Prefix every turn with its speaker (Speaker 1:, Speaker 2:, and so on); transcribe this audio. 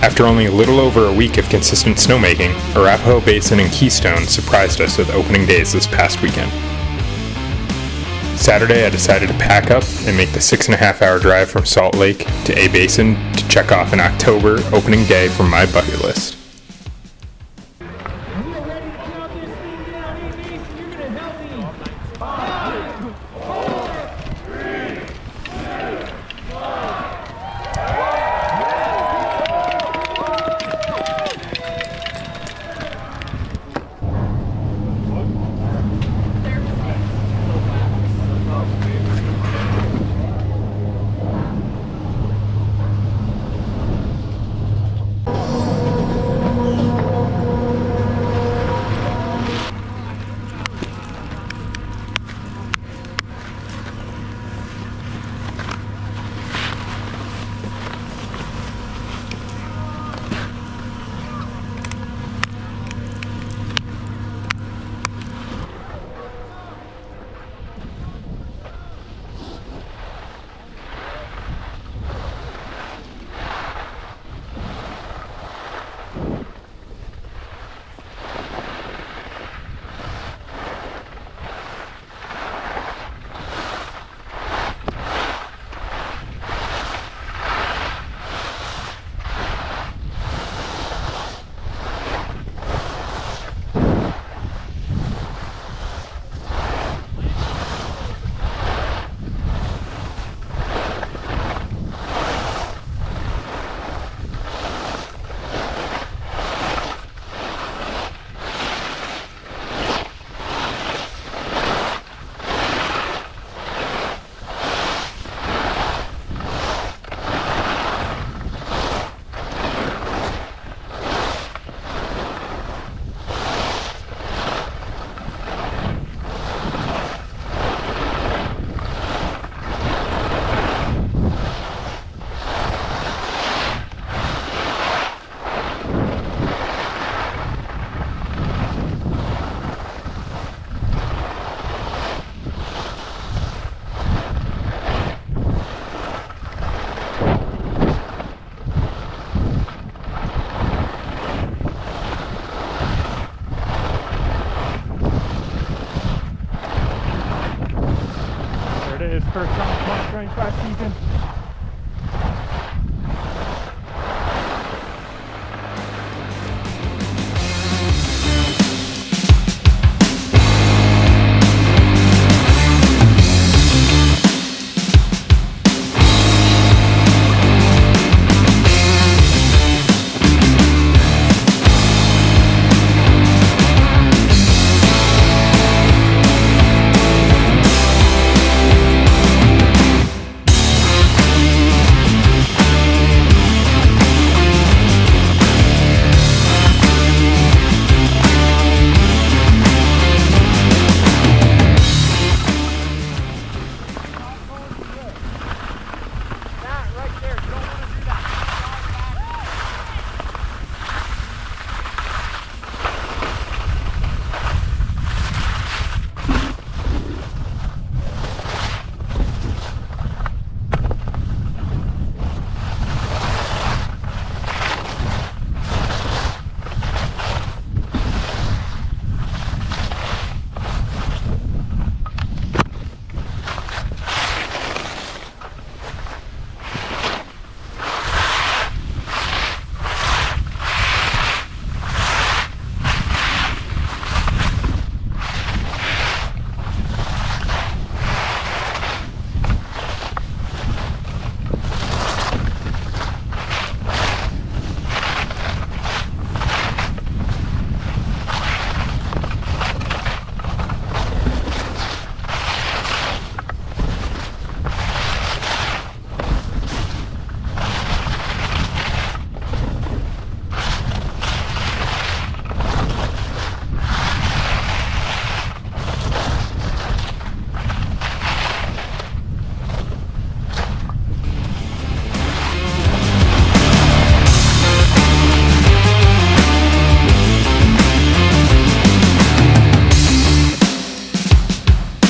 Speaker 1: After only a little over a week of consistent snowmaking, Arapahoe Basin and Keystone surprised us with opening days this past weekend. Saturday, I decided to pack up and make the 6.5-hour drive from Salt Lake to A Basin to check off an October opening day from my bucket list.
Speaker 2: First time 2025 season.